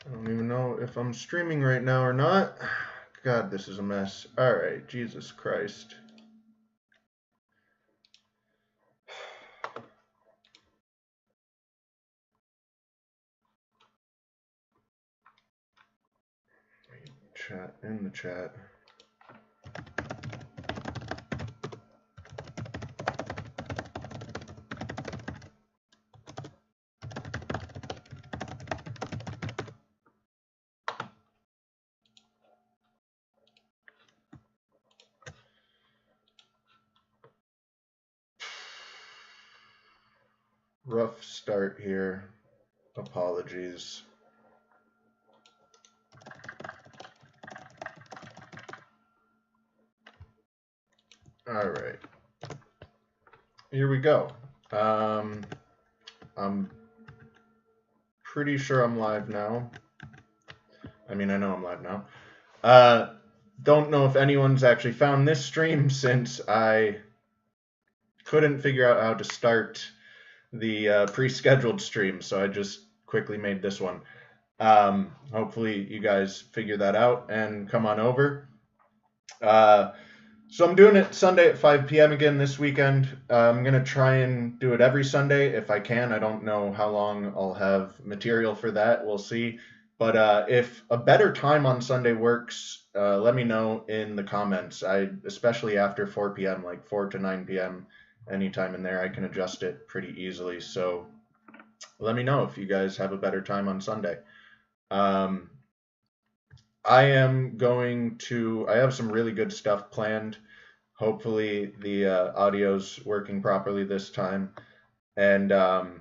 I don't even know if I'm streaming right now or not. God, this is a mess. Alright, Jesus Christ. Chat in the chat. Rough start here. Apologies. All right. Here we go. I'm pretty sure I'm live now. I mean, I know I'm live now. Don't know if anyone's actually found this stream since I couldn't figure out how to start the pre-scheduled stream, so I just quickly made this one. Hopefully you guys figure that out and come on over. So I'm doing it Sunday at 5 p.m. again this weekend. I'm going to try and do it every Sunday if I can. I don't know how long I'll have material for that. We'll see. But if a better time on Sunday works, let me know in the comments. Especially after 4 p.m., like 4 to 9 p.m., anytime in there, I can adjust it pretty easily. So let me know if you guys have a better time on Sunday. I have some really good stuff planned. Hopefully the audio's working properly this time. And I'm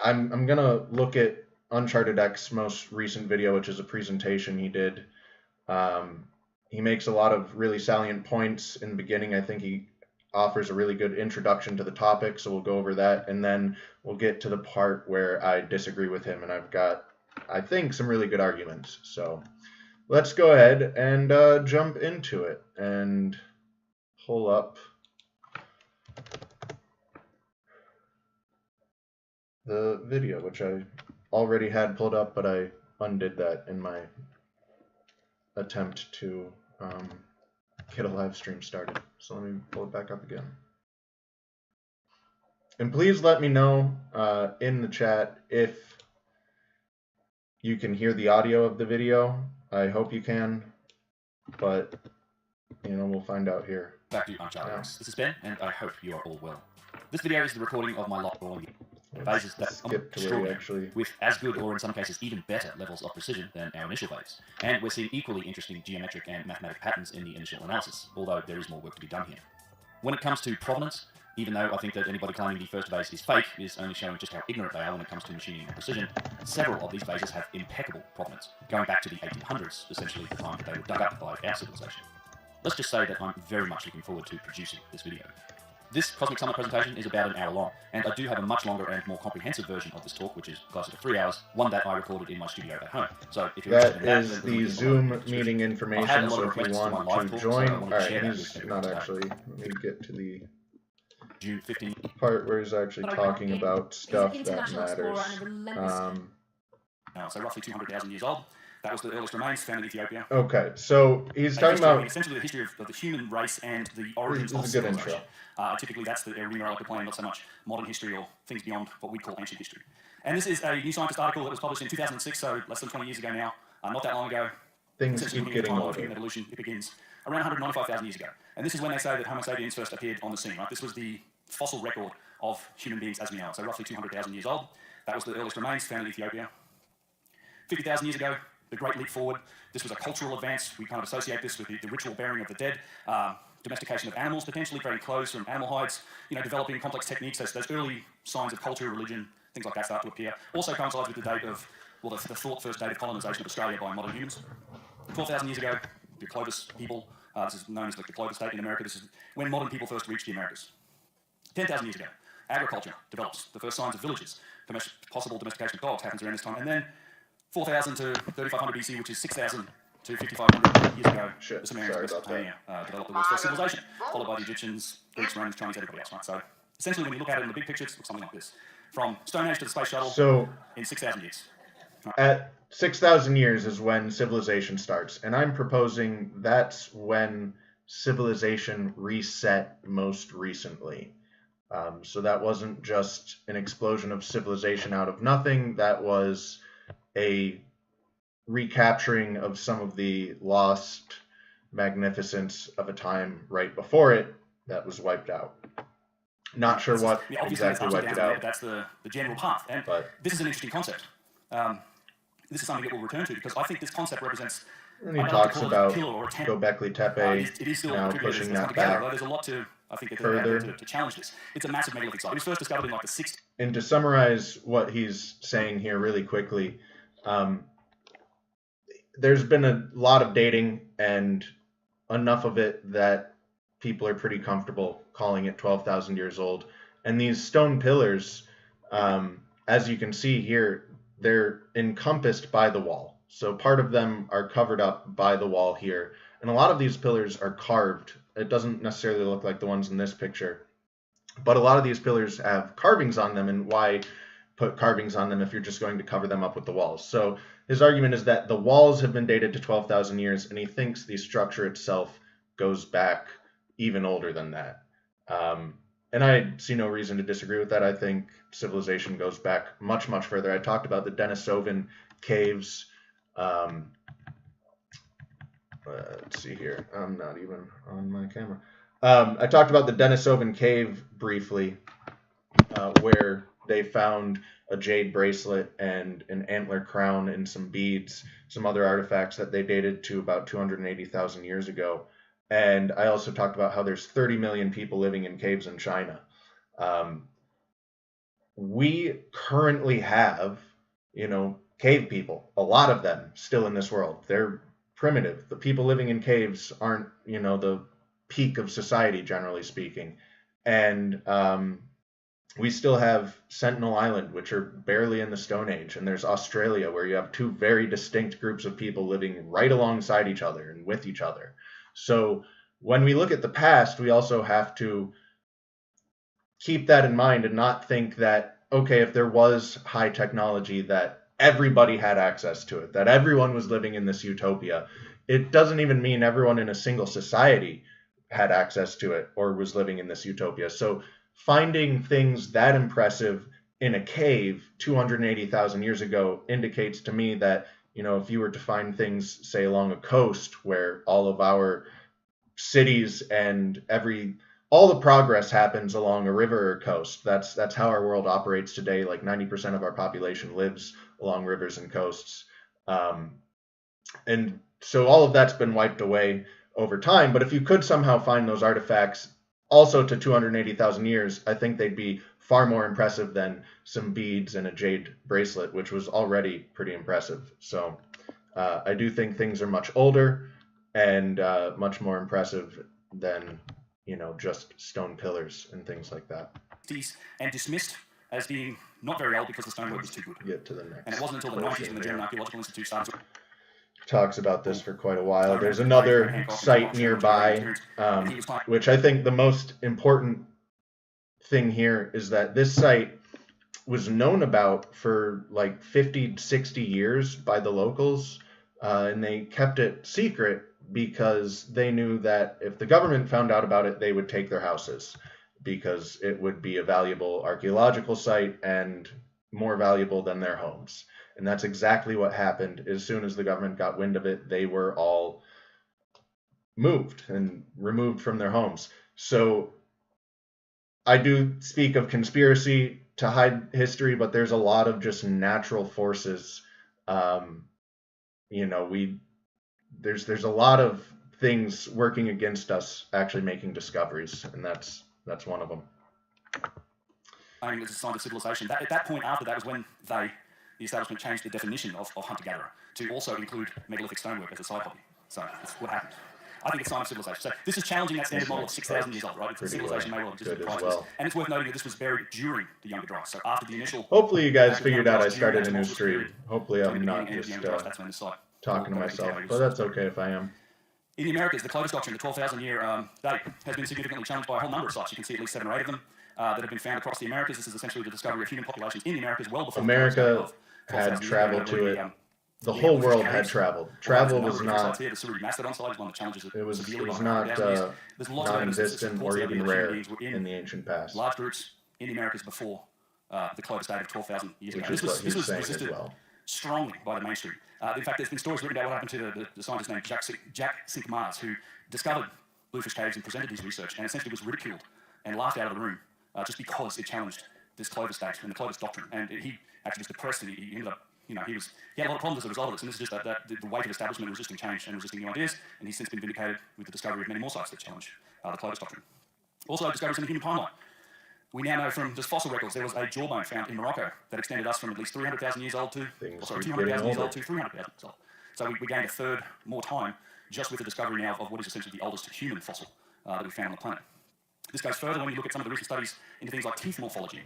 gonna look at UnchartedX most recent video, which is a presentation he did. He makes a lot of really salient points in the beginning. I think he offers a really good introduction to the topic, so we'll go over that, and then we'll get to the part where I disagree with him, and I've got, I think, some really good arguments. So let's go ahead and jump into it and pull up the video, which I already had pulled up, but I undid that in my attempt to get a live stream started. So let me pull it back up again. And please let me know in the chat if you can hear the audio of the video. I hope you can, but we'll find out here. Back to UnchartedX. This is Ben, and I hope you are all well. This video is the recording of my live on phases that are extraordinary, with as good or in some cases even better levels of precision than our initial phase. And we're seeing equally interesting geometric and mathematic patterns in the initial analysis, although there is more work to be done here. When it comes to provenance, even though I think that anybody claiming the first phase is fake is only showing just how ignorant they are when it comes to machining and precision, several of these phases have impeccable provenance, going back to the 1800s, essentially the time that they were dug up by our civilization. Let's just say that I'm very much looking forward to producing this video. This Cosmic Summer presentation is about an hour long, and I do have a much longer and more comprehensive version of this talk, which is closer to 3 hours, one that I recorded in my studio at home. So if you're interested in that, is the Zoom meeting information, so if you want to join, alright, he's not actually, let me get to the June 15th part where he's actually talking about stuff that matters. So roughly 200,000 years old. That was the earliest remains found in Ethiopia. Okay, so he's talking about essentially the history of the human race and the origins of civilization. Typically, that's the arena I like to play, not so much modern history or things beyond what we call ancient history. And this is a New Scientist article that was published in 2006, so less than 20 years ago now, not that long ago. Things keep getting older. Human evolution, it begins around 195,000 years ago. And this is when they say that Homo sapiens first appeared on the scene, right? This was the fossil record of human beings as we know, so roughly 200,000 years old. That was the earliest remains found in Ethiopia. 50,000 years ago, the Great Leap Forward. This was a cultural advance. We kind of associate this with the ritual burying of the dead, domestication of animals, potentially creating clothes from animal hides, developing complex techniques. Those early signs of culture, religion, things like that start to appear. Also coincides with the date of, the thought first date of colonisation of Australia by modern humans. 12,000 years ago, the Clovis people, this is known as the Clovis state in America. This is when modern people first reached the Americas. 10,000 years ago, agriculture develops. The first signs of villages, possible domestication of dogs happens around this time. And then 4,000 to 3,500 BC, which is 6,000 to 5,500 years ago, the Sumerians of Mesopotamia developed the world's first civilization, followed by the Egyptians, Greeks, Romans, Chinese, everybody else, right? So essentially, when you look at it in the big picture, it looks something like this. From Stone Age to the Space Shuttle in 6,000 years. At 6,000 years is when civilization starts, and I'm proposing that's when civilization reset most recently. So that wasn't just an explosion of civilization out of nothing. That was a recapturing of some of the lost magnificence of a time right before it that was wiped out. Not sure what exactly wiped it out. That's the general path. And this is an interesting concept. This is something that we'll return to because I think this concept represents. And he talks about Göbekli Tepe now pushing that back. There's a lot to, I think, further to challenge this. It's a massive megalithic site. It was first discovered in like the 60s. And to summarize what he's saying here really quickly, there's been a lot of dating and enough of it that people are pretty comfortable calling it 12,000 years old. And these stone pillars, as you can see here, they're encompassed by the wall. So part of them are covered up by the wall here. And a lot of these pillars are carved. It doesn't necessarily look like the ones in this picture. But a lot of these pillars have carvings on them. And why put carvings on them if you're just going to cover them up with the walls? So his argument is that the walls have been dated to 12,000 years, and he thinks the structure itself goes back even older than that. And I see no reason to disagree with that. I think civilization goes back much, much further. I talked about the Denisovan caves. Let's see here. I'm not even on my camera. I talked about the Denisovan cave briefly, where they found a jade bracelet and an antler crown and some beads, some other artifacts that they dated to about 280,000 years ago. And I also talked about how there's 30 million people living in caves in China. We currently have, cave people, a lot of them still in this world. They're primitive. The people living in caves aren't, the peak of society, generally speaking. And we still have Sentinel Island, which are barely in the Stone Age. And there's Australia, where you have two very distinct groups of people living right alongside each other and with each other. So when we look at the past, we also have to keep that in mind and not think that, okay, if there was high technology, that everybody had access to it, that everyone was living in this utopia. It doesn't even mean everyone in a single society had access to it or was living in this utopia. So finding things that impressive in a cave 280,000 years ago indicates to me that, if you were to find things, say, along a coast where all of our cities and all the progress happens along a river or coast. That's how our world operates today. Like 90% of our population lives along rivers and coasts. And so all of that's been wiped away over time. But if you could somehow find those artifacts also to 280,000 years, I think they'd be far more impressive than some beads and a jade bracelet, which was already pretty impressive. So I do think things are much older and much more impressive than, just stone pillars and things like that. And dismissed as being not very old because the stonework was too good. Get to the next. And it wasn't until the 90s when the German Archaeological Institute started. Talks about this for quite a while. There's another site nearby, which I think the most important thing here is that this site was known about for like 50, 60 years by the locals, and they kept it secret because they knew that if the government found out about it, they would take their houses because it would be a valuable archaeological site and more valuable than their homes. And that's exactly what happened. As soon as the government got wind of it, they were all moved and removed from their homes. So I do speak of conspiracy to hide history, but there's a lot of just natural forces. There's a lot of things working against us actually making discoveries, and that's one of them. I mean, it's a sign of civilization. At that point, after that was when the establishment changed the definition of hunter-gatherer to also include megalithic stonework as a side hobby. So that's what happened. I think it's a sign of civilization. So this is challenging that standard model of 6,000 years old, right? It's a civilization may well have existed prior to this. And it's worth noting that this was buried during the Younger Dryas. So after the initial... Hopefully you guys figured out I started a new stream. Hopefully I'm not just talking to myself, but that's okay if I am. In the Americas, the Clovis Doctrine, the 12,000-year date, has been significantly challenged by a whole number of sites. You can see at least 7 or 8 of them that have been found across the Americas. This is essentially the discovery of human populations in the Americas well before America had 12,000 years ago. traveled to it. The Yeah, whole Bluefish world had caves. traveled. There's a Travel number was of different sites not. here. The Sarubi Mastodon site is one that challenges it It was severely by not 100,000 years. There's lots of evidence that non-existent supports or the idea even that human rare beings were in in the ancient past, large groups in the Americas before the close date of 12,000 years ago. which is what This he's was saying as resisted well. strongly by the mainstream. In fact, there's been stories written about what happened to the scientist named Jack Sinkmars, who discovered Bluefish caves and presented his research, and essentially was ridiculed and laughed out of the room just because it challenged this Clovis date and the Clovis doctrine. And he actually was depressed, and he ended up, he had a lot of problems as a result of this. And this is just that the weight of establishment resisting change and resisting new ideas. And he's since been vindicated with the discovery of many more sites that challenge the Clovis doctrine. Also, discoveries in the human timeline. We now know from just fossil records there was a jawbone found in Morocco that extended us from at least 300,000 years old to, 200,000 years old to 300,000 years old. So we gained a third more time just with the discovery now of what is essentially the oldest human fossil that we found on the planet. This goes further when you look at some of the recent studies into things like teeth morphology.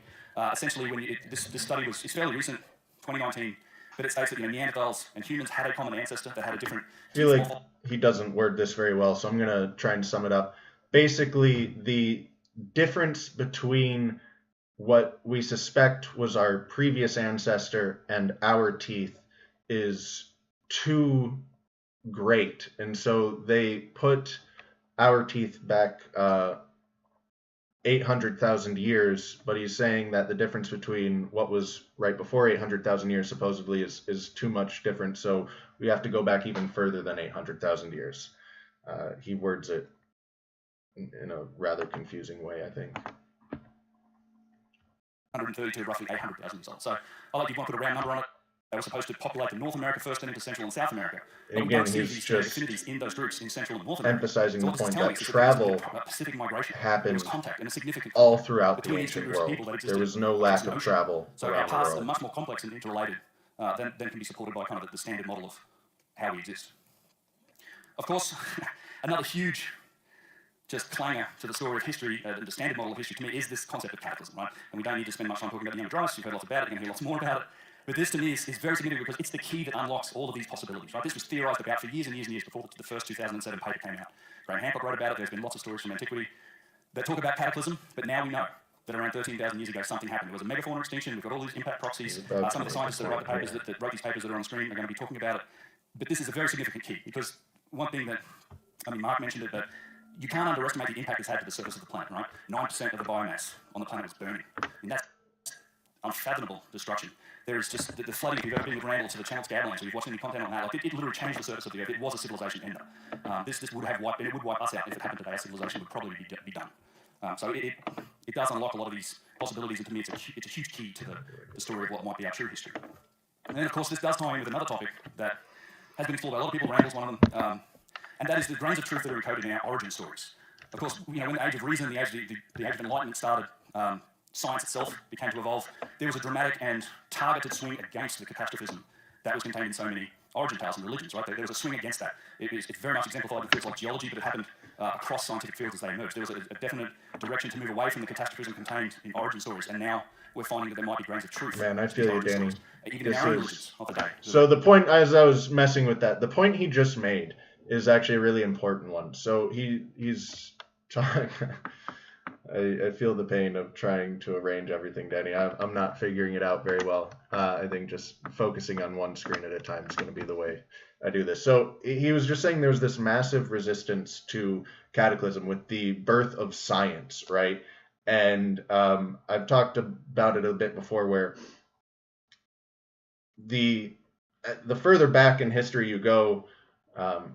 Essentially, this study is fairly recent, 2019, but it states that Neanderthals and humans had a common ancestor that had a different teeth morphology. I feel like he doesn't word this very well, so I'm going to try and sum it up. Basically, the difference between what we suspect was our previous ancestor and our teeth is too great, and so they put our teeth back 800,000 years, but he's saying that the difference between what was right before 800,000 years supposedly is too much different, so we have to go back even further than 800,000 years. He words it in a rather confusing way, I think. 130 to roughly 800,000 years old. So I like you want to put a round number on it. They were supposed to populate the North America first and into Central and South America. And again, he's just affinities in those groups in Central and North America. emphasizing So the point that travel happened all throughout the ancient world. There was no lack of travel so around our the pasts are world. much more complex and interrelated than can be supported by kind of the standard model of how we exist. Of course, another huge just clanger to the story of history, the standard model of history to me is this concept of cataclysm, right? And we don't need to spend much time talking about the Young Dryas. You've heard lots about it. You're going to hear lots more about it. But this to me is very significant because it's the key that unlocks all of these possibilities, right? This was theorized about for years and years and years before the first 2007 paper came out. Graham Hancock wrote about it. There's been lots of stories from antiquity that talk about cataclysm, but now we know that around 13,000 years ago something happened. There was a megafauna extinction. We've got all these impact proxies. Some of the scientists that wrote the papers that wrote these papers that are on the screen are going to be talking about it. But this is a very significant key because one thing that, Mark mentioned it, but you can't underestimate the impact it's had to the surface of the planet, right? 9% of the biomass on the planet was burning. And that's unfathomable destruction. There is just the flooding. If you've ever been with Randall to the Channel Avalanche, or you've watched any content on that, like it literally changed the surface of the earth. It was a civilization ender. This would have wiped, and it would wipe us out if it happened today. Our civilization would probably be done. So it does unlock a lot of these possibilities, and to me, it's a huge key to the story of what might be our true history. And then, of course, this does tie in with another topic that has been explored by a lot of people. Randall's one of them. And that is the grains of truth that are encoded in our origin stories. Of course, when the age of reason, the age of enlightenment started, science itself began to evolve. There was a dramatic and targeted swing against the catastrophism that was contained in so many origin tales and religions, right? There was a swing against that. It's very much exemplified in fields like geology, but it happened across scientific fields as they emerged. There was a definite direction to move away from the catastrophism contained in origin stories, and now we're finding that there might be grains of truth. Man, I feel you, Danny. Even in our own religions of the day. So the point, as I was messing with that, the point he just made is actually a really important one. So he's trying. I feel the pain of trying to arrange everything, Danny. I'm not figuring it out very well. I think just focusing on one screen at a time is going to be the way I do this. So he was just saying there was this massive resistance to cataclysm with the birth of science, right? And I've talked about it a bit before, where the further back in history you go,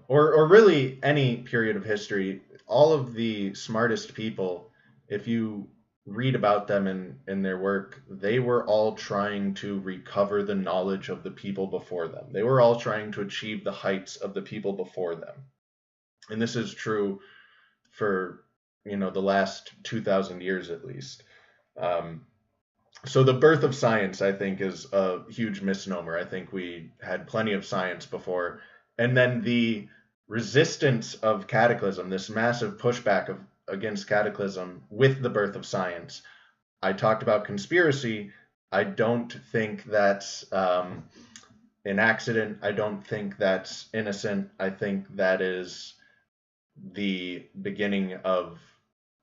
or really any period of history, all of the smartest people, if you read about them in their work, they were all trying to recover the knowledge of the people before them. They were all trying to achieve the heights of the people before them. And this is true for, the last 2,000 years at least. So the birth of science, I think, is a huge misnomer. I think we had plenty of science before. And then the resistance of cataclysm, this massive pushback against cataclysm with the birth of science. I talked about conspiracy. I don't think that's an accident. I don't think that's innocent. I think that is the beginning of,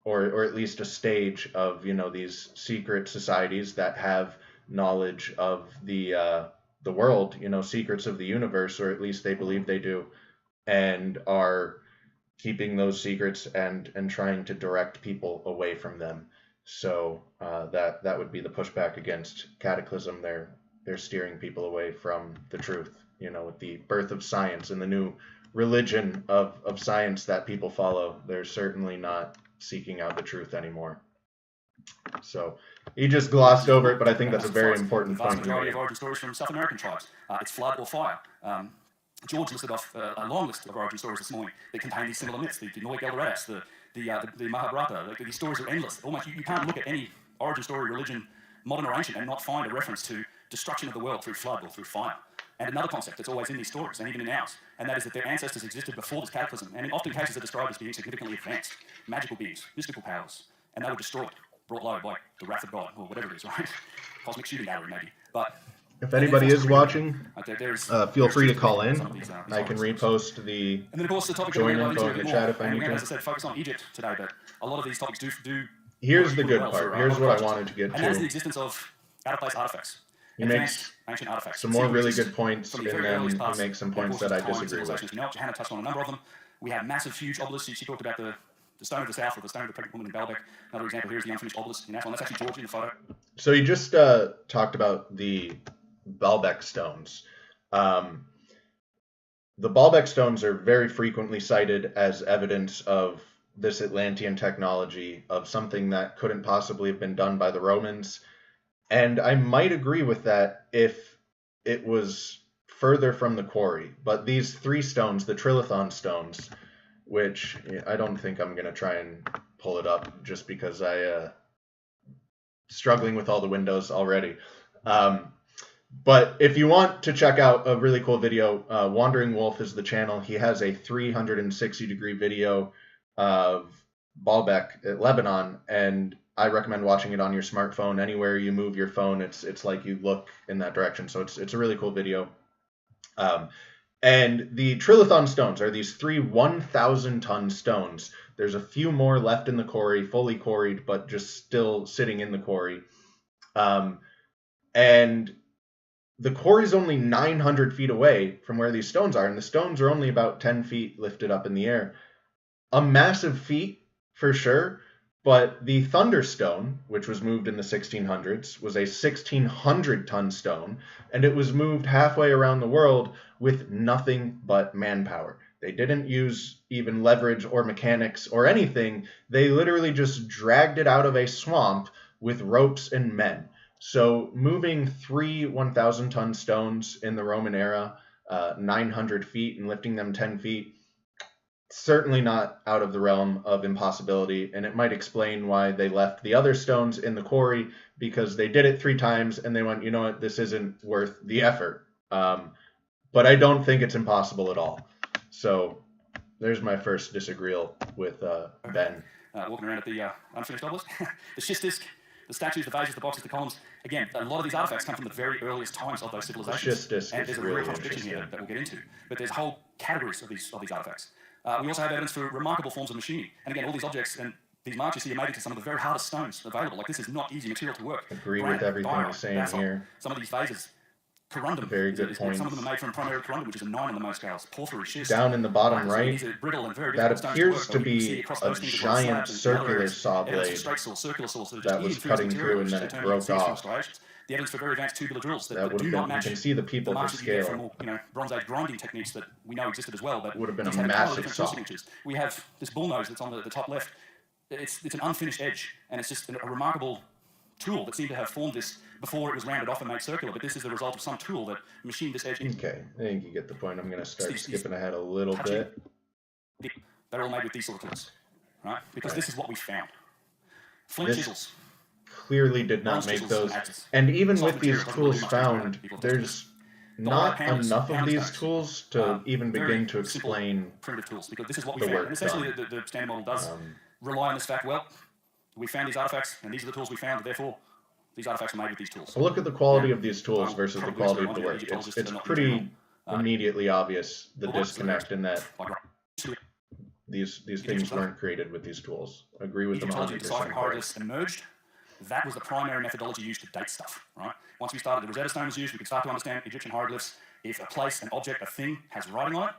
or at least a stage of, these secret societies that have knowledge of the the world, secrets of the universe, or at least they believe they do, and are keeping those secrets and trying to direct people away from them. So that would be the pushback against Cataclysm. They're steering people away from the truth. With the birth of science and the new religion of science that people follow, they're certainly not seeking out the truth anymore. So he just glossed over it, but I think that's a very important point. The vast majority of origin stories from South American tribes. It's flood or fire. George listed off a long list of origin stories this morning that contain these similar myths. The Noy Geldorettes, the Mahabharata. These stories are endless. Almost you can't look at any origin story, religion, modern or ancient, and not find a reference to destruction of the world through flood or through fire. And another concept that's always in these stories, and even in ours, and that is that their ancestors existed before this cataclysm, and in often cases are described as being significantly advanced, magical beings, mystical powers, and they were destroyed, brought low by the wrath of God, or whatever it is, right? Cosmic shooting gallery, maybe. But if anybody is watching, feel free to call in. I can repost the and then, of course, the topic join info in the chat if I need to. As I said, focus on Egypt today, but a lot of these topics do. Here's the good part. Here's what I wanted to get to. And that is the existence of out-of-place artifacts. He makes ancient artifacts. some more really good points, and then he makes some points that I disagree with. Johanna touched on a number of them. We have massive, huge obelisks. She talked about the Stone of the South, or the Stone of the Pregnant Woman in Baalbek. Another example here is the unfinished obelisk in Aswan. That's actually George in the photo. So you just talked about the Baalbek stones. The Baalbek stones are very frequently cited as evidence of this Atlantean technology, of something that couldn't possibly have been done by the Romans. And I might agree with that if it was further from the quarry. But these three stones, the Trilithon stones, which I don't think I'm going to try and pull it up just because struggling with all the windows already. But if you want to check out a really cool video, Wandering Wolf is the channel. He has a 360-degree video of Baalbek at Lebanon, and I recommend watching it on your smartphone. Anywhere you move your phone, it's like you look in that direction. So it's a really cool video. And the Trilithon stones are these three 1,000-ton stones. There's a few more left in the quarry, fully quarried, but just still sitting in the quarry. And the quarry is only 900 feet away from where these stones are, and the stones are only about 10 feet lifted up in the air. A massive feat, for sure, but the Thunderstone, which was moved in the 1600s, was a 1,600-ton stone, and it was moved halfway around the world with nothing but manpower. They didn't use even leverage or mechanics or anything. They literally just dragged it out of a swamp with ropes and men. So moving three 1,000-ton stones in the Roman era, 900 feet, and lifting them 10 feet, certainly not out of the realm of impossibility. And it might explain why they left the other stones in the quarry, because they did it 3 times and they went, you know what, this isn't worth the effort. But I don't think it's impossible at all. So there's my first disagreeal with Ben. Walking around at the unfinished obelisk. The schist, the statues, the vases, the boxes, the columns. Again, a lot of these artifacts come from the very earliest times of those civilizations. And there's a real contradiction here that we'll get into. But there's whole categories of these artifacts. We also have evidence for remarkable forms of machining. And again, all these objects and these marches here made into some of the very hardest stones available. Like, this is not easy material to work. Agree with everything you're saying here. Some of these vases, corundum. Very good point. Some of them are made from primary corundum, which is a 9 on the most scales. Porphyry, schist. Down in the bottom right, these are brittle and very that appears to be a giant circular saw blade that was cutting through and then it broke off. The evidence for very advanced tubular drills that do not match. You can see the people to scale. From, Bronze Age grinding techniques that we know existed as well, but would have been a massive saw. We have this bullnose that's on the top left. It's an unfinished edge, and it's just a remarkable tool that seemed to have formed this before it was rounded off and made circular. But this is the result of some tool that machined this edge. Okay, I think you get the point. I'm going to start skipping ahead a little bit. They're all made with these sort of tools, right? Because this is what we found. Flint chisels. Clearly did not make those. And even with these tools found, there's not enough of these tools to even begin to explain primitive tools, because this is what we found. And essentially, the standard model does rely on this fact. Well, we found these artifacts, and these are the tools we found. Therefore, these artifacts are made with these tools. So look at the quality of these tools versus the quality of the work. It's pretty immediately obvious, the disconnect in that these things weren't created with these tools. Agree with them 100%. Hieroglyphs emerged That was the primary methodology used to date stuff, right? Once we started, the Rosetta Stone was used, we could start to understand Egyptian hieroglyphs. If a place, an object, a thing has writing on it,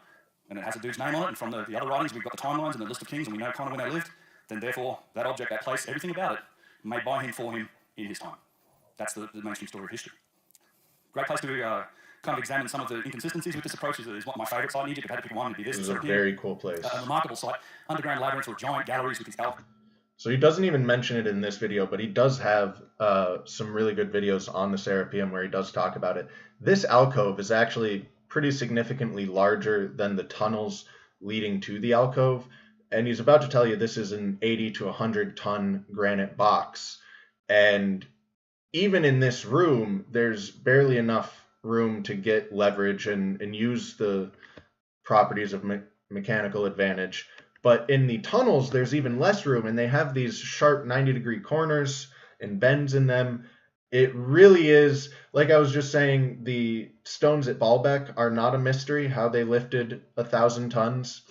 and it has a dude's name on it, and from the other writings we've got the timelines and the list of kings, and we know kind of when they lived, then therefore that object, that place, everything about it, made by him for him in his time. That's the mainstream story of history. Great place to kind of examine some of the inconsistencies with this approach is one of my favourite sites in Egypt. I've had people wanting to be this is a very cool place. A remarkable site. Underground labyrinths or giant galleries with these alcoves. So he doesn't even mention it in this video, but he does have some really good videos on the Serapeum where he does talk about it. This alcove is actually pretty significantly larger than the tunnels leading to the alcove. And he's about to tell you this is an 80 to 100 ton granite box. And even in this room, there's barely enough room to get leverage and use the properties of mechanical advantage. But in the tunnels, there's even less room, and they have these sharp 90-degree corners and bends in them. It really is, like I was just saying, the stones at Baalbek are not a mystery, how they lifted 1,000 tons,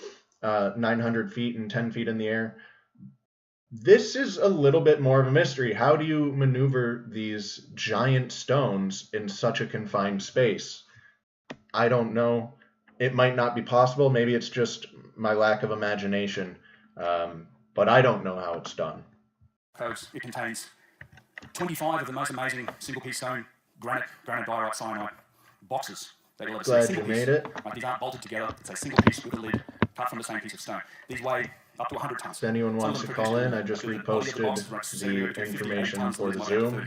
900 feet and 10 feet in the air. This is a little bit more of a mystery. How do you maneuver these giant stones in such a confined space? I don't know. It might not be possible. Maybe it's just my lack of imagination. But I don't know how it's done. It contains 25 of the most amazing single-piece stone granite diorite cyanide boxes that you'll ever see. Glad you made it. Like, these aren't bolted together. It's a single piece with a lid cut from the same piece of stone. These weigh up to 100 tons. If anyone wants to call in, I just reposted the information for the Zoom.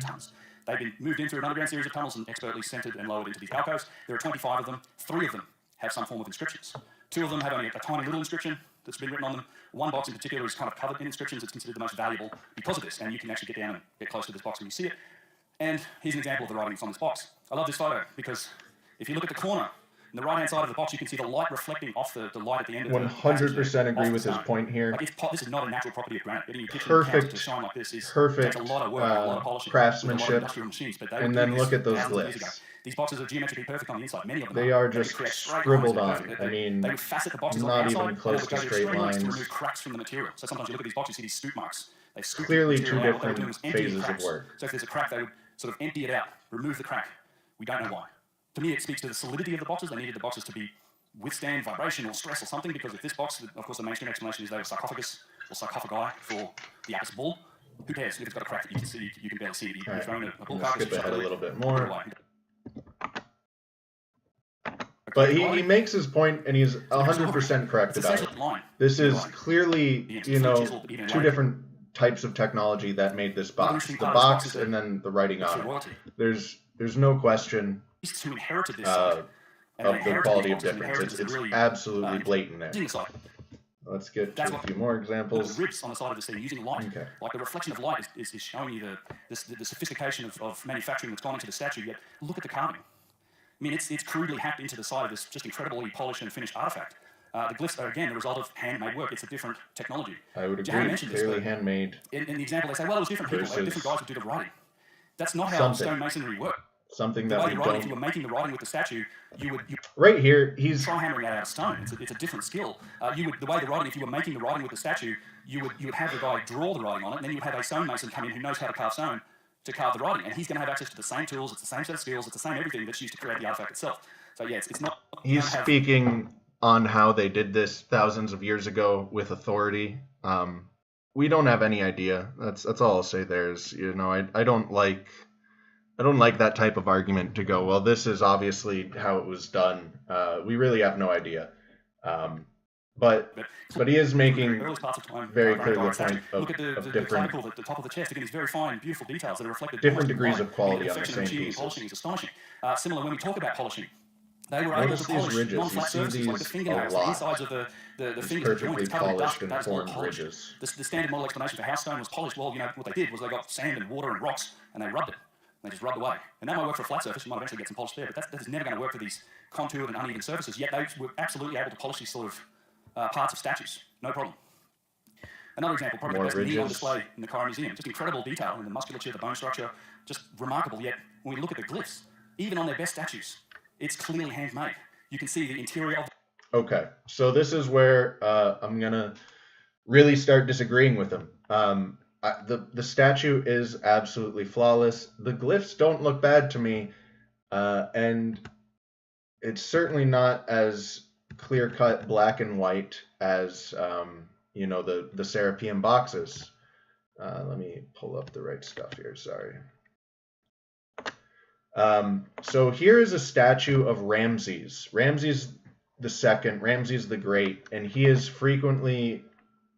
They've been moved in through an underground series of tunnels and expertly centered and lowered into these alcoves. There are 25 of them. 3 of them have some form of inscriptions. 2 of them have only a tiny little inscription that's been written on them. One box in particular is kind of covered in inscriptions. It's considered the most valuable because of this, and you can actually get down and get close to this box when you see it. And here's an example of the writing that's on this box. I love this photo because if you look at the corner, on the right-hand side of the box, you can see the light reflecting off the light at the end of 100% agree with his point here. Like this is not a natural property of granite. Getting your kitchen Perfect, to shine like this is perfect takes a lot of work, a lot of polishing, craftsmanship. Machines, but and then look at those glyphs. These boxes are geometrically perfect on the inside. Many of them they are just scribbled on. I mean, they would facet the boxes not on the even outside, close to straight lines. To remove cracks from the material. So sometimes you look at these boxes, you see these scoop marks. They've scooped clearly the 2 different phases of work. So if there's a crack, they would sort of empty it out, remove the crack. We don't know why. To me, it speaks to the solidity of the boxes. They needed the boxes to withstand vibration or stress or something, because if this box, of course, the mainstream explanation is they were sarcophagus or sarcophagi for the Apis bull. Who cares if it's got a crack that you can see? You can barely see it. You've thrown a bull carcass. Skip ahead a little bit more. But he makes his point, and he's 100% correct about it. This is clearly, 2 different types of technology that made this box. The box and then the writing on it. There's no question of the quality of difference. It's absolutely blatant there. Let's get to a few more examples. The ribs on the side of this thing using light, like the reflection of light is showing you the sophistication of manufacturing that's gone into the statue. Yet look at the carving. I mean, it's crudely hacked into the side of this just incredibly polished and finished artifact. The glyphs are, again, the result of handmade work. It's a different technology. I would agree. Clearly handmade. In the example, they say, well, it was different people. Different guys would do the writing. That's not how stonemasonry worked. Something that we don't... If you were making the writing with the statue, you would... Right here, he's... Try hammering that out of stone. It's a different skill. The way the writing, if you were making the writing with the statue, you would have the guy draw the writing on it, and then you would have a stonemason come in who knows how to carve stone to carve the writing. And he's going to have access to the same tools, it's the same set of skills, it's the same everything that's used to create the artifact itself. So yeah, it's not... He's speaking on how they did this thousands of years ago with authority. We don't have any idea. That's all I'll say there is, I don't like that type of argument to go, well, this is obviously how it was done. We really have no idea. But he is making very clearly a point of different, the top of the chest, again, these very fine, beautiful details that are reflected. Different degrees of quality on the same pieces. Polishing is astonishing. Similar when we talk about polishing. They were able to polish non-flat surfaces like the fingernails, the insides of the fingers, perfectly polished and formed ridges. The standard model explanation for how stone was polished, well, what they did was they got sand and water and rocks and they rubbed it. They just rubbed away. And that might work for a flat surface. You might eventually get some polish there, but that is never going to work for these contoured and uneven surfaces. Yet they were absolutely able to polish these sort of parts of statues. No problem. Another example, probably the best knee on display in the Cairo Museum. Just incredible detail in the musculature, the bone structure, just remarkable. Yet when we look at the glyphs, even on their best statues, it's clearly handmade. You can see the interior of... Okay, so this is where I'm going to really start disagreeing with him. The statue is absolutely flawless. The glyphs don't look bad to me, and it's certainly not as clear-cut black and white as the Serapeum boxes. Let me pull up the right stuff here. Sorry. So here is a statue of Ramses. Ramses II, Ramses the Great, and he is frequently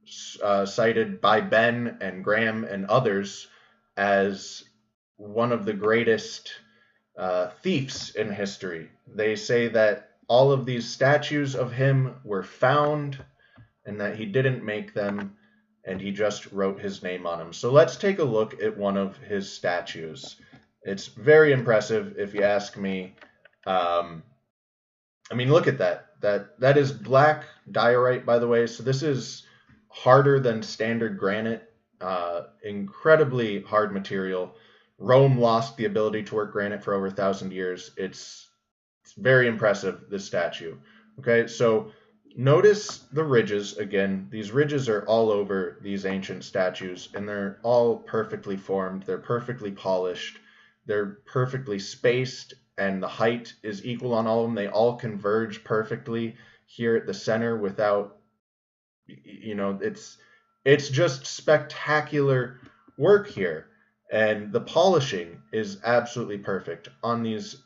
cited by Ben and Graham and others as one of the greatest thieves in history. They say that all of these statues of him were found and that he didn't make them and he just wrote his name on them. So let's take a look at one of his statues. It's very impressive, if you ask me. I mean, look at that. That is black diorite, by the way. So this is harder than standard granite. Incredibly hard material. Rome lost the ability to work granite for over 1,000 years. It's very impressive, this statue. Okay, so notice the ridges again. These ridges are all over these ancient statues, and they're all perfectly formed. They're perfectly polished. They're perfectly spaced, and the height is equal on all of them. They all converge perfectly here at the center without, it's just spectacular work here. And the polishing is absolutely perfect on these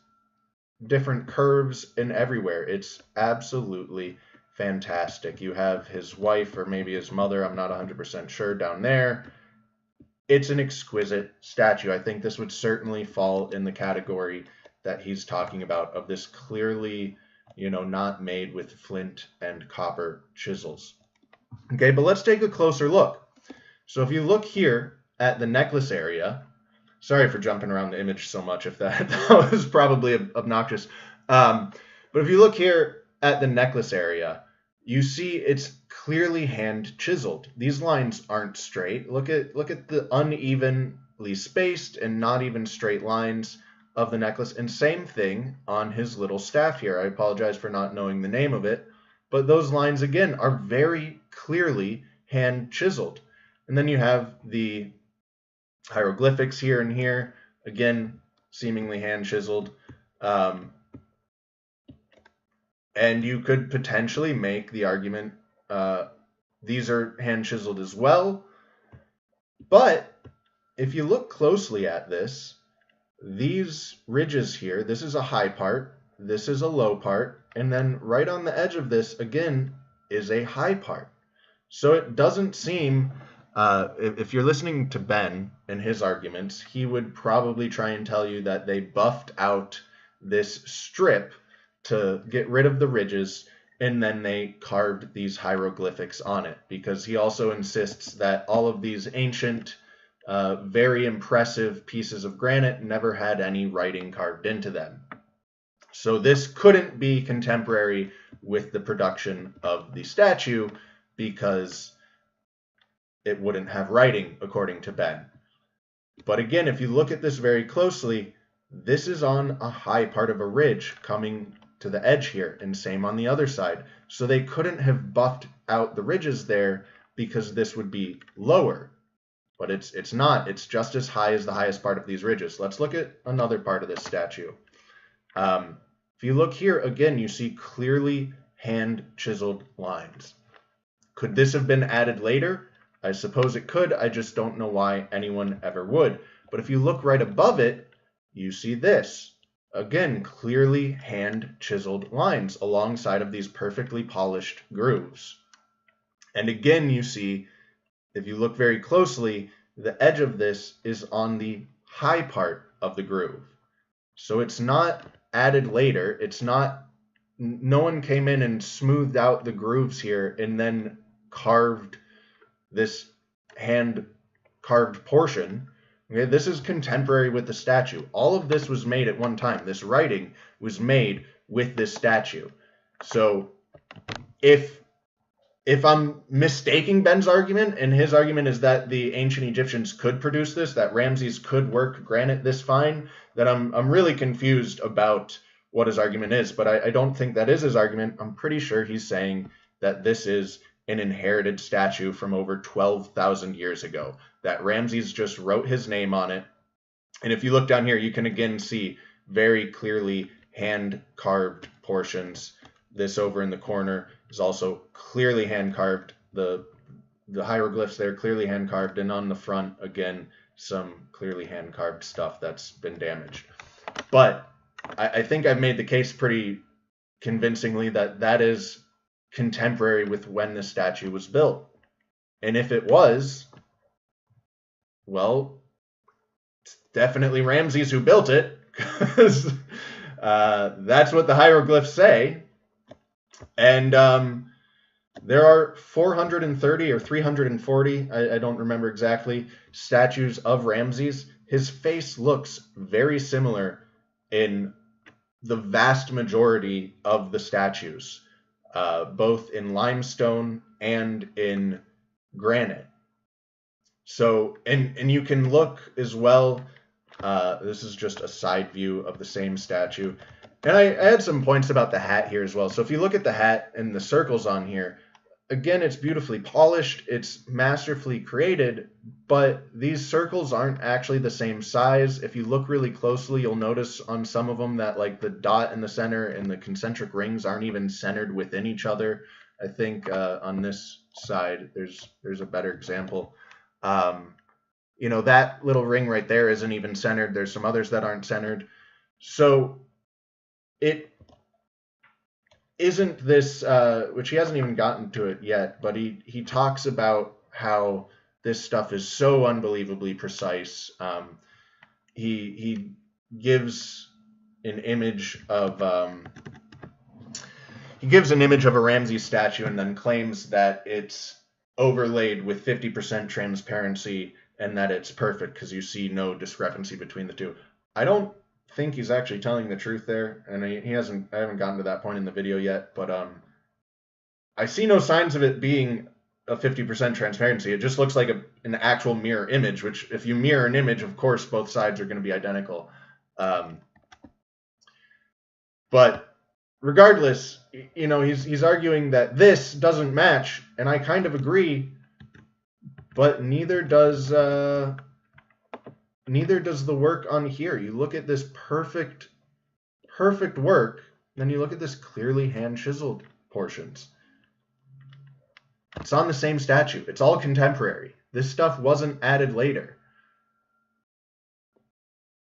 different curves and everywhere. It's absolutely fantastic. You have his wife or maybe his mother, I'm not 100% sure, down there. It's an exquisite statue. I think this would certainly fall in the category that he's talking about, of this clearly, not made with flint and copper chisels. Okay, but let's take a closer look. So if you look here at the necklace area, sorry for jumping around the image so much if that was probably obnoxious. But if you look here at the necklace area, you see it's clearly hand chiseled. These lines aren't straight. Look at the unevenly spaced and not even straight lines of the necklace. And same thing on his little staff here. I apologize for not knowing the name of it, but those lines again are very clearly hand chiseled. And then you have the hieroglyphics here and here, again, seemingly hand chiseled. And you could potentially make the argument these are hand chiseled as well. But if you look closely at this, these ridges here, this is a high part, this is a low part, and then right on the edge of this, again, is a high part. So it doesn't seem, if you're listening to Ben and his arguments, he would probably try and tell you that they buffed out this strip to get rid of the ridges, and then they carved these hieroglyphics on it, because he also insists that all of these ancient, very impressive pieces of granite never had any writing carved into them. So this couldn't be contemporary with the production of the statue, because it wouldn't have writing, according to Ben. But again, if you look at this very closely, this is on a high part of a ridge coming to the edge here, and same on the other side. So they couldn't have buffed out the ridges there, because this would be lower. But it's not. It's just as high as the highest part of these ridges. Let's look at another part of this statue. If you look here, again, you see clearly hand-chiseled lines. Could this have been added later? I suppose it could. I just don't know why anyone ever would. But if you look right above it, you see this. Again, clearly hand-chiseled lines alongside of these perfectly polished grooves. And again, you see, if you look very closely, the edge of this is on the high part of the groove. So it's not added later. It's not, no one came in and smoothed out the grooves here and then carved this hand-carved portion. Okay, this is contemporary with the statue. All of this was made at one time. This writing was made with this statue. So if I'm mistaking Ben's argument, and his argument is that the ancient Egyptians could produce this, that Ramses could work granite this fine, then I'm really confused about what his argument is. But I don't think that is his argument. I'm pretty sure he's saying that this is an inherited statue from over 12,000 years ago, that Ramses just wrote his name on it. And if you look down here, you can again see very clearly hand-carved portions. This over in the corner is also clearly hand-carved. The hieroglyphs there clearly hand-carved, and on the front, again, some clearly hand-carved stuff that's been damaged. But I think I've made the case pretty convincingly that that is contemporary with when the statue was built. And if it was, well, it's definitely Ramses who built it, because that's what the hieroglyphs say. And there are 430 or 340, I don't remember exactly, statues of Ramses. His face looks very similar in the vast majority of the statues, both in limestone and in granite. So, and you can look as well, this is just a side view of the same statue. And I had some points about the hat here as well. So if you look at the hat and the circles on here, again, it's beautifully polished, it's masterfully created, but these circles aren't actually the same size. If you look really closely, you'll notice on some of them that like the dot in the center and the concentric rings aren't even centered within each other. I think on this side, there's a better example. You know, that little ring right there isn't even centered. There's some others that aren't centered. So it isn't this, which he hasn't even gotten to it yet, but he talks about how this stuff is so unbelievably precise. He gives an image of a Ramses statue and then claims that it's overlaid with 50% transparency and that it's perfect because you see no discrepancy between the two. I don't think he's actually telling the truth there, and I haven't gotten to that point in the video yet, but I see no signs of it being a 50% transparency. It just looks like an actual mirror image, which if you mirror an image, of course both sides are going to be identical. But regardless, you know, he's arguing that this doesn't match, and I kind of agree, but neither does the work on here. You look at this perfect work, then you look at this clearly hand-chiseled portions. It's on the same statue. It's all contemporary. This stuff wasn't added later.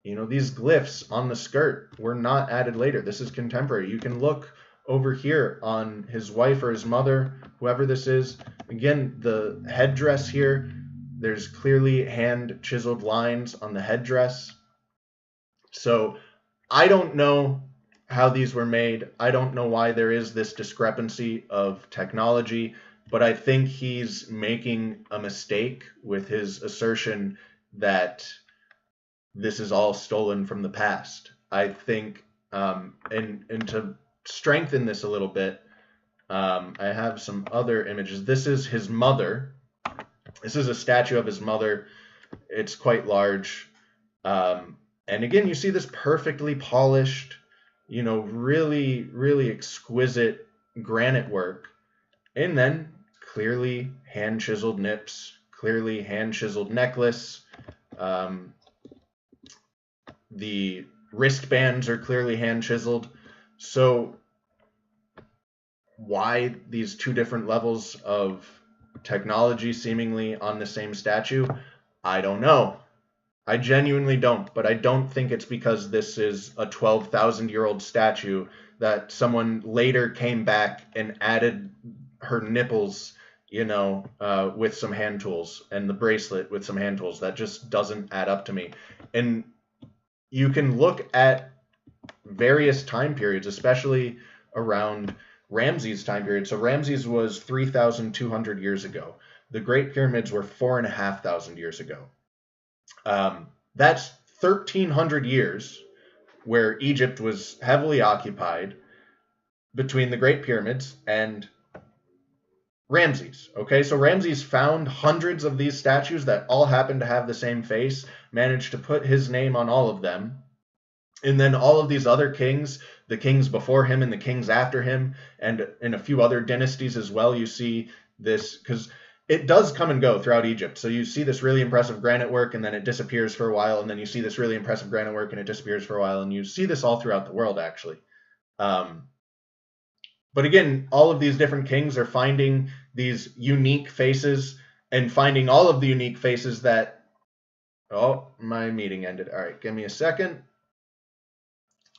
You know, these glyphs on the skirt were not added later. This is contemporary. You can look over here on his wife or his mother, whoever this is. Again, the headdress here, there's clearly hand-chiseled lines on the headdress. So I don't know how these were made. I don't know why there is this discrepancy of technology, but I think he's making a mistake with his assertion that this is all stolen from the past. I think, and to strengthen this a little bit, I have some other images. This is his mother. This is a statue of his mother. It's quite large. And again, you see this perfectly polished, you know, really, really exquisite granite work. And then clearly hand-chiseled nips, clearly hand-chiseled necklace. The wristbands are clearly hand-chiseled. So why these two different levels of technology seemingly on the same statue? I don't know. I genuinely don't, but I don't think it's because this is a 12,000-year-old statue that someone later came back and added her nipples, you know, with some hand tools, and the bracelet with some hand tools. That just doesn't add up to me. And you can look at various time periods, especially around Ramses' time period. So Ramses was 3,200 years ago. The Great Pyramids were 4,500 years ago. That's 1,300 years where Egypt was heavily occupied between the Great Pyramids and Ramses. Okay, so Ramses found hundreds of these statues that all happened to have the same face, managed to put his name on all of them. And then all of these other kings, the kings before him and the kings after him, and in a few other dynasties as well, you see this, because it does come and go throughout Egypt. So you see this really impressive granite work, and then it disappears for a while, and then you see this really impressive granite work, and it disappears for a while, and you see this all throughout the world, actually. But again, all of these different kings are finding these unique faces and finding all of the unique faces that... Oh, my meeting ended. All right, give me a second.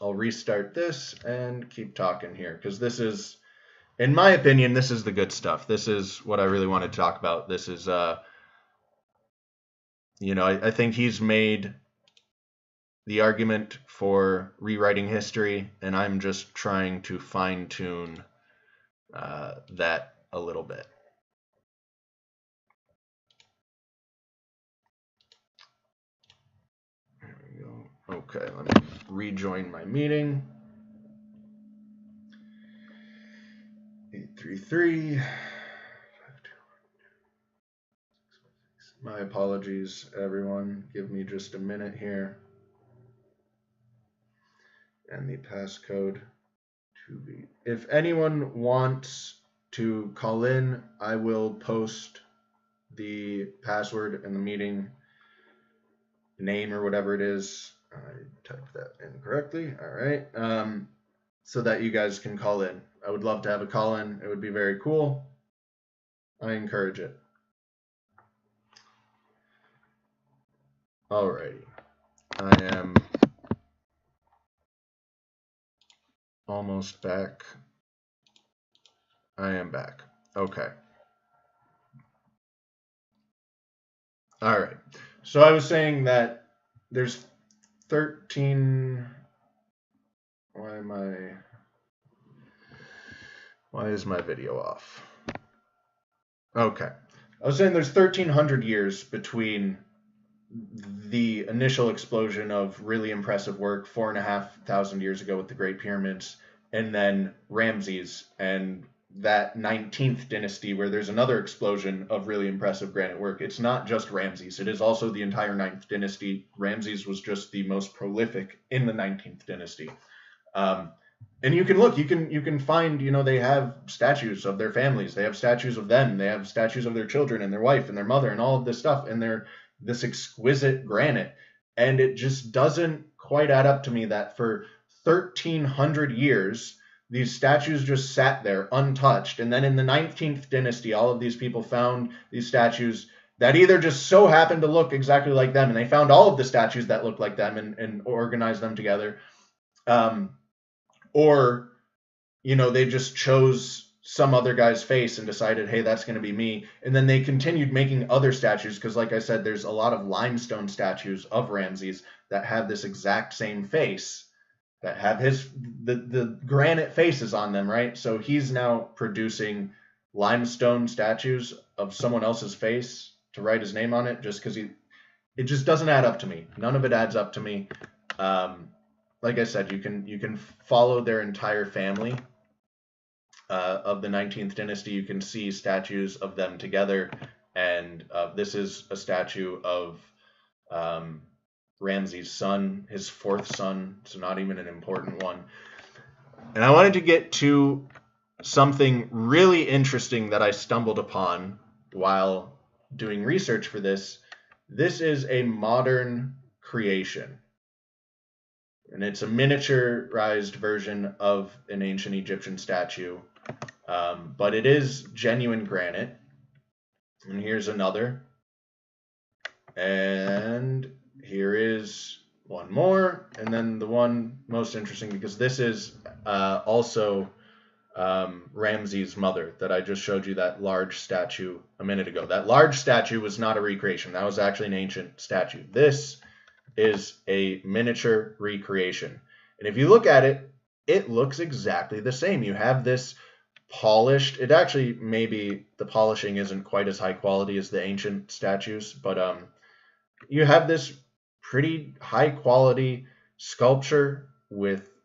I'll restart this and keep talking here, because this is... In my opinion, this is the good stuff. This is what I really wanted to talk about. This is, I think he's made the argument for rewriting history, and I'm just trying to fine-tune that a little bit. There we go. Okay, let me rejoin my meeting. 833. My apologies, everyone. Give me just a minute here. And the passcode to be... If anyone wants to call in, I will post the password and the meeting name or whatever it is. I typed that in correctly. All right. So that you guys can call in. I would love to have a call in. It would be very cool. I encourage it. Alrighty. I am almost back. I am back. Okay. All right. So I was saying that there's 13... Why is my video off? Okay. I was saying there's 1,300 years between the initial explosion of really impressive work 4,500 years ago with the Great Pyramids, and then Ramses and that 19th dynasty where there's another explosion of really impressive granite work. It's not just Ramses. It is also the entire 9th dynasty. Ramses was just the most prolific in the 19th dynasty. And you can look, you can find, they have statues of their families. They have statues of them. They have statues of their children and their wife and their mother and all of this stuff. And they're this exquisite granite. And it just doesn't quite add up to me that for 1,300 years, these statues just sat there untouched. And then in the 19th dynasty, all of these people found these statues that either just so happened to look exactly like them, and they found all of the statues that looked like them and organized them together. Or, they just chose some other guy's face and decided, hey, that's going to be me. And then they continued making other statues because, like I said, there's a lot of limestone statues of Ramses that have this exact same face, that have the granite faces on them, right? So he's now producing limestone statues of someone else's face to write his name on it just because it just doesn't add up to me. None of it adds up to me. Like I said, you can follow their entire family of the 19th dynasty. You can see statues of them together, and this is a statue of Ramses' son, his 4th son, so not even an important one. And I wanted to get to something really interesting that I stumbled upon while doing research for this. This is a modern creation. And it's a miniaturized version of an ancient Egyptian statue. But it is genuine granite. And here's another. And here is one more. And then the one most interesting, because this is also Ramses' mother that I just showed you that large statue a minute ago. That large statue was not a recreation. That was actually an ancient statue. This is a miniature recreation. And if you look at it, it looks exactly the same. You have this polished, it actually, maybe the polishing isn't quite as high quality as the ancient statues, but you have this pretty high quality sculpture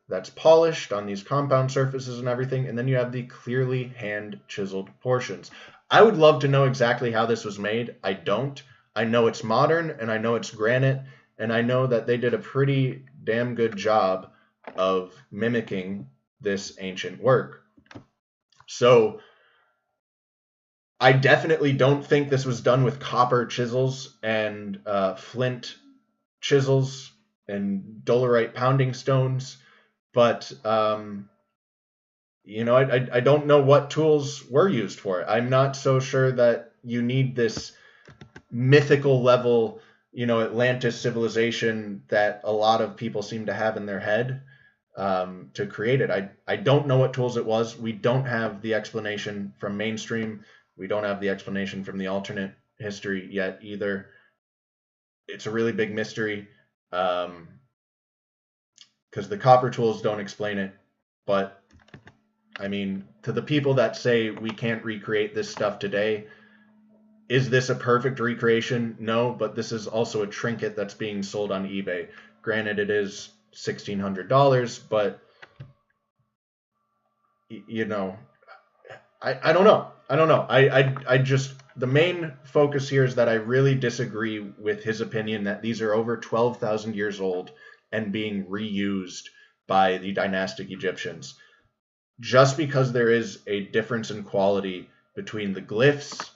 that's polished on these compound surfaces and everything, and then you have the clearly hand chiseled portions. I would love to know exactly how this was made. I don't. I know it's modern, and I know it's granite, and I know that they did a pretty damn good job of mimicking this ancient work. So I definitely don't think this was done with copper chisels and flint chisels and dolerite pounding stones, but you know, I don't know what tools were used for it. I'm not so sure that you need this mythical level, you know, Atlantis civilization that a lot of people seem to have in their head to create it. I don't know what tools it was. We don't have the explanation from mainstream. We don't have the explanation from the alternate history yet either. It's a really big mystery because the copper tools don't explain it. But I mean, to the people that say we can't recreate this stuff today, is this a perfect recreation? No, but this is also a trinket that's being sold on eBay. Granted, it is $1,600, but you know, I don't know. I don't know. I just, the main focus here is that I really disagree with his opinion that these are over 12,000 years old and being reused by the dynastic Egyptians. Just because there is a difference in quality between the glyphs,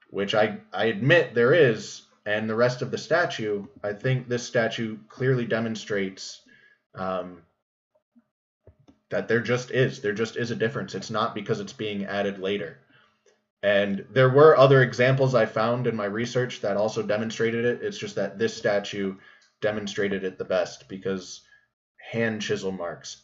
which I admit there is, and the rest of the statue, I think this statue clearly demonstrates that there just is a difference. It's not because it's being added later. And there were other examples I found in my research that also demonstrated it. It's just that this statue demonstrated it the best because hand chisel marks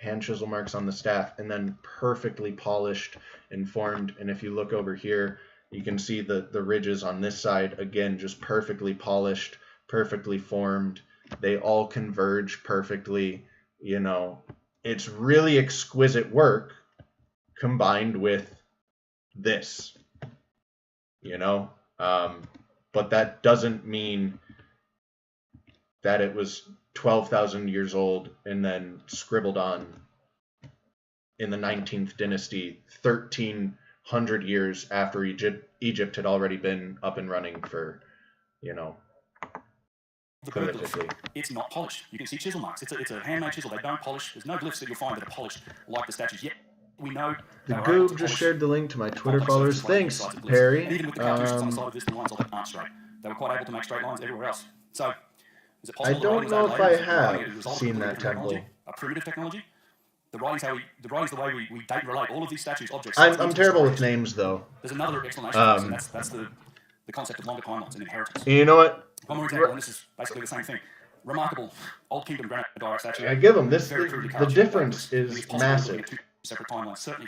on the staff, and then perfectly polished and formed. And if you look over here, you can see the ridges on this side, again, just perfectly polished, perfectly formed. They all converge perfectly. You know, it's really exquisite work combined with this, you know, but that doesn't mean that it was 12,000 years old and then scribbled on in the 19th dynasty, 1,300 years after Egypt had already been up and running for, you know, prolifically. It's not polished. You can see chisel marks. It's a handmade chisel. They don't polish. There's no glyphs that you'll find that are polished like the statues. Yet we know TheGOOB just shared the link to my Twitter followers. Thanks, Perry. And even with the calculations on the side of this, the lines aren't straight. They were quite able to make straight lines everywhere else. So, is it possible I don't know if I have seen that temple. A primitive technology? The writing's the way we date and relate all of these statues, objects. I'm terrible with names, though. There's another explanation for this, and that's the concept of longer timelines and inheritance. You know what? One more example, and this is basically the same thing. Remarkable Old Kingdom granite direct statue. I give him this. The difference is massive.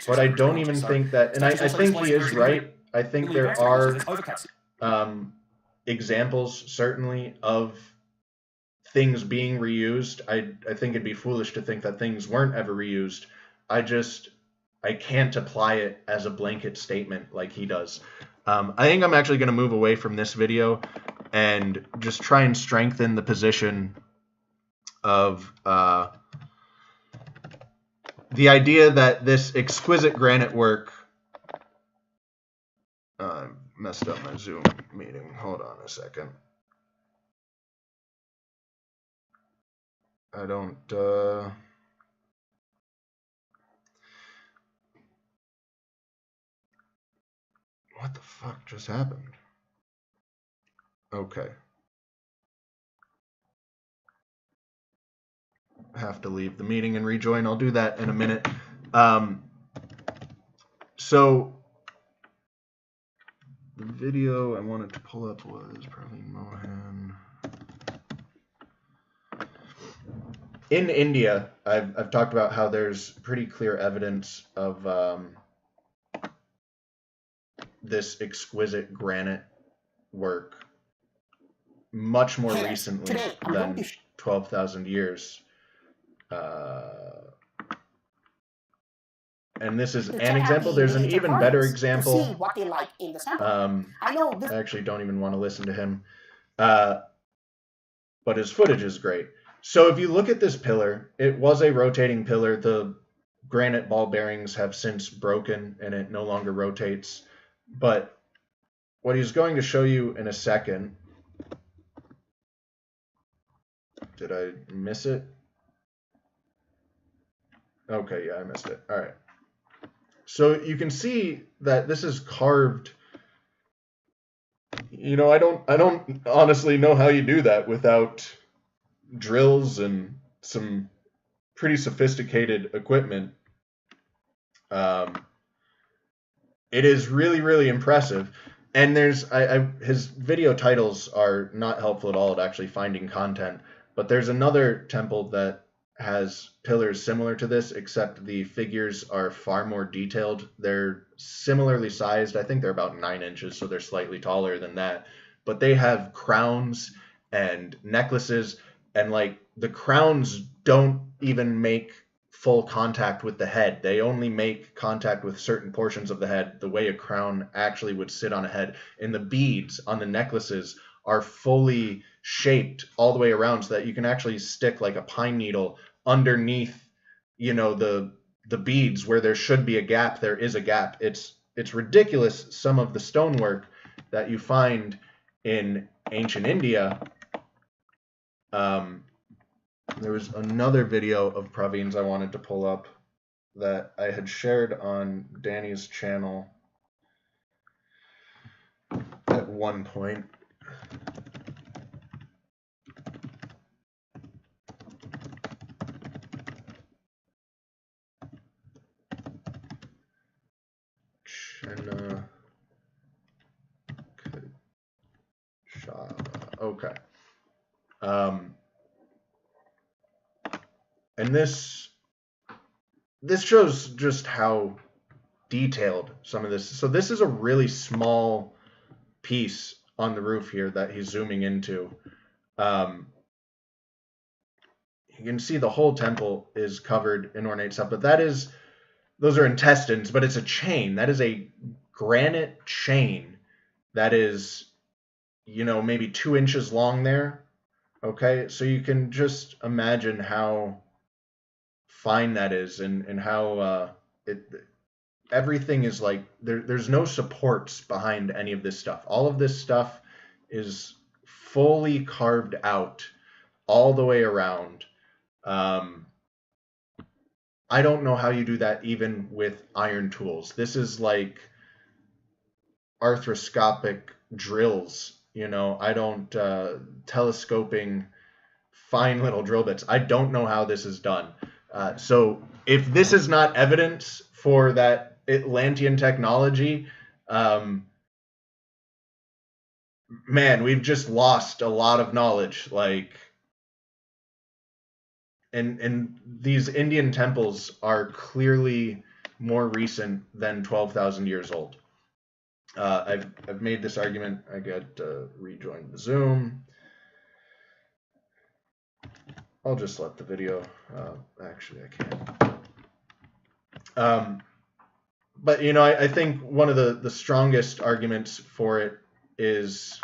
But I don't even think that, and I think he is right. I think there are examples, certainly, of things being reused. I think it'd be foolish to think that things weren't ever reused. I can't apply it as a blanket statement like he does. I think I'm actually going to move away from this video and just try and strengthen the position of the idea that this exquisite granite work messed up my Zoom meeting. Hold on a second. I don't what the fuck just happened? Okay. Have to leave the meeting and rejoin. I'll do that in a minute. So the video I wanted to pull up was probably Mohan. In India, I've talked about how there's pretty clear evidence of this exquisite granite work much more recently than 12,000 years. And this is an example. There's an even better example. I actually don't even want to listen to him. But his footage is great. So if you look at this pillar, it was a rotating pillar. The granite ball bearings have since broken and it no longer rotates. But what he's going to show you in a second. Did I miss it? Okay, yeah, I missed it. All right. So you can see that this is carved. I don't honestly know how you do that without drills and some pretty sophisticated equipment. It is really, really impressive. And his video titles are not helpful at all at actually finding content. But there's another temple that has pillars similar to this, except the figures are far more detailed. They're similarly sized. I think they're about 9 inches, so they're slightly taller than that. But they have crowns and necklaces, and like the crowns don't even make full contact with the head. They only make contact with certain portions of the head, the way a crown actually would sit on a head. And the beads on the necklaces are fully shaped all the way around so that you can actually stick like a pine needle underneath, the beads where there should be a gap. There is a gap. It's ridiculous, some of the stonework that you find in ancient India. There was another video of Praveen's I wanted to pull up that I had shared on Danny's channel at one point. Okay. And this shows just how detailed some of this. So this is a really small piece on the roof here that he's zooming into. You can see the whole temple is covered in ornate stuff, but those are intestines, but it's a chain. That is a granite chain that is, maybe 2 inches long there. Okay, so you can just imagine how fine that is, and how everything is like there's no supports behind any of this stuff. All of this stuff is fully carved out all the way around. I don't know how you do that even with iron tools. This is like arthroscopic drills, I don't telescoping fine little drill bits. I don't know how this is done. So if this is not evidence for that Atlantean technology, man, we've just lost a lot of knowledge. Like, and these Indian temples are clearly more recent than 12,000 years old. I've made this argument. I got to rejoin the Zoom. I'll just let the video. Actually, I can't. But I think one of the strongest arguments for it is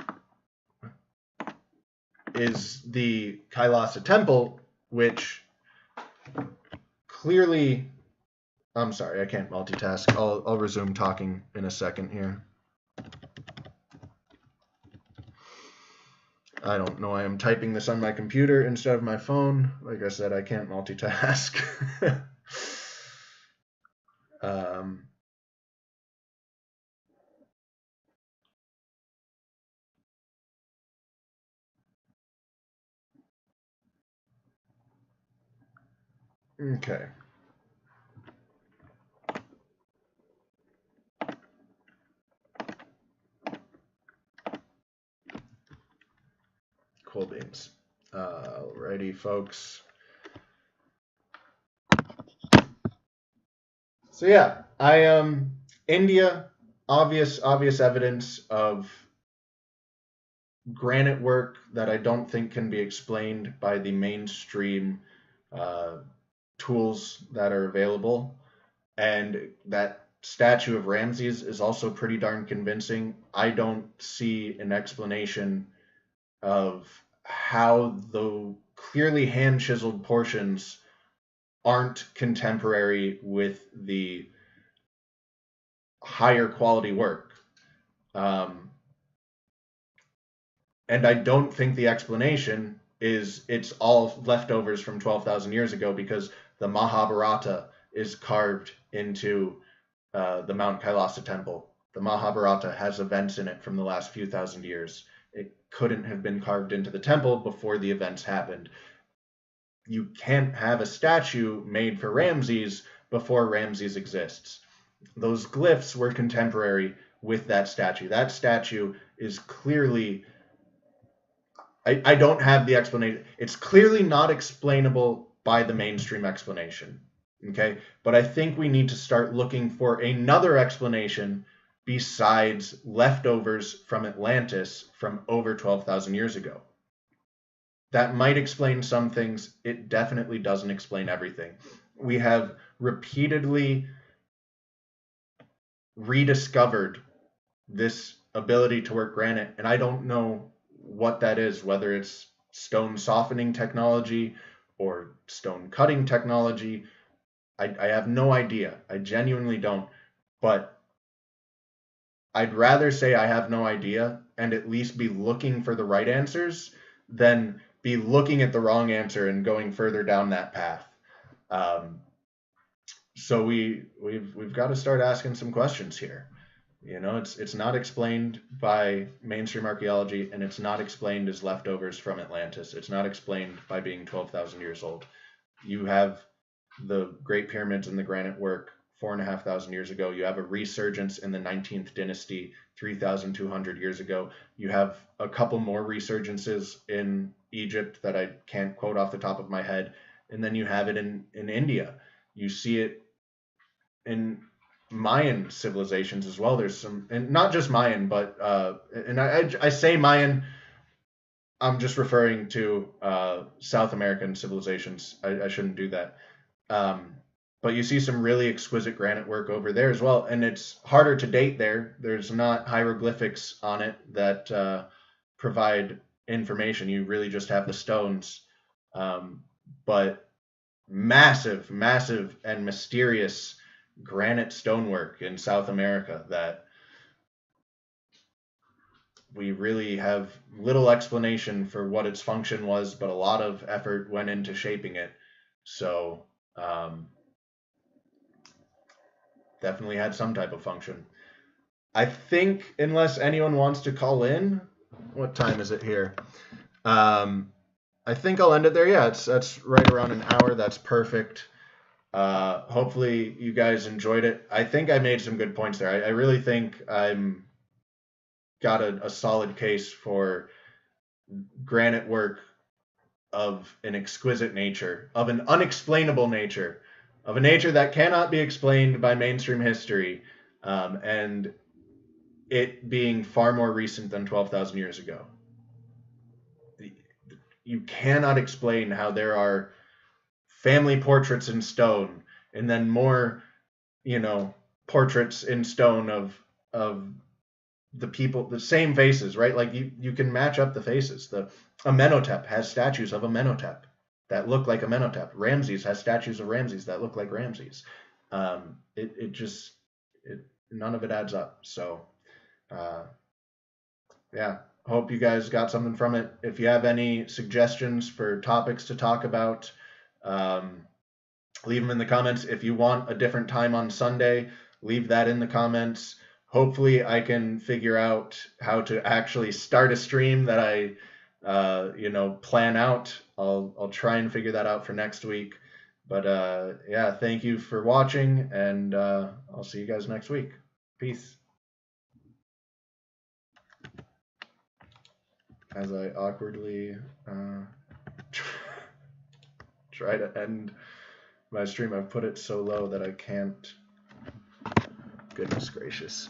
the Kailasa temple, which clearly. I'm sorry, I can't multitask. I'll resume talking in a second here. I don't know. I am typing this on my computer instead of my phone. Like I said, I can't multitask. Okay. Cool beans. Alrighty, folks. So yeah, India, obvious evidence of granite work that I don't think can be explained by the mainstream tools that are available. And that statue of Ramses is also pretty darn convincing. I don't see an explanation of how the clearly hand chiseled portions aren't contemporary with the higher quality work. And I don't think the explanation is it's all leftovers from 12,000 years ago, because the Mahabharata is carved into the Mount Kailasa temple. The Mahabharata has events in it from the last few thousand years. It couldn't have been carved into the temple before the events happened. You can't have a statue made for Ramses before Ramses exists. Those glyphs were contemporary with that statue. That statue is clearly, I don't have the explanation. It's clearly not explainable by the mainstream explanation. Okay, but I think we need to start looking for another explanation besides leftovers from Atlantis from over 12,000 years ago. That might explain some things. It definitely doesn't explain everything. We have repeatedly rediscovered this ability to work granite, and I don't know what that is, whether it's stone softening technology or stone cutting technology. I have no idea. I genuinely don't. But I'd rather say I have no idea and at least be looking for the right answers than be looking at the wrong answer and going further down that path. So we've got to start asking some questions here. You know, it's not explained by mainstream archaeology, and it's not explained as leftovers from Atlantis. It's not explained by being 12,000 years old. You have the Great Pyramids and the granite work 4,500 years ago. You have a resurgence in the 19th dynasty 3,200 years ago. You have a couple more resurgences in Egypt that I can't quote off the top of my head. And then you have it in India. You see it in Mayan civilizations as well. There's some, and not just Mayan, but and I say Mayan, I'm just referring to South American civilizations. I shouldn't do that. But you see some really exquisite granite work over there as well, and it's harder to date there. There's not hieroglyphics on it that provide information. You really just have the stones. But massive, massive, and mysterious granite stonework in South America that we really have little explanation for what its function was, but a lot of effort went into shaping it. So definitely had some type of function. I think, unless anyone wants to call in, what time is it here? I think I'll end it there. Yeah, that's right around an hour. That's perfect. Hopefully you guys enjoyed it. I think I made some good points there. I really think I'm got a solid case for granite work of an exquisite nature, of an unexplainable nature, of a nature that cannot be explained by mainstream history, and it being far more recent than 12,000 years ago. You cannot explain how there are family portraits in stone and then more, portraits in stone of the people, the same faces, right? Like you can match up the faces. Amenhotep has statues of Amenhotep that look like Amenhotep. Ramses has statues of Ramses that look like Ramses. It just none of it adds up. So, yeah, hope you guys got something from it. If you have any suggestions for topics to talk about, leave them in the comments. If you want a different time on Sunday, leave that in the comments. Hopefully I can figure out how to actually start a stream that I plan out. I'll try and figure that out for next week. But yeah, thank you for watching, and I'll see you guys next week. Peace. As I awkwardly try to end my stream, I've put it so low that I can't. Goodness gracious.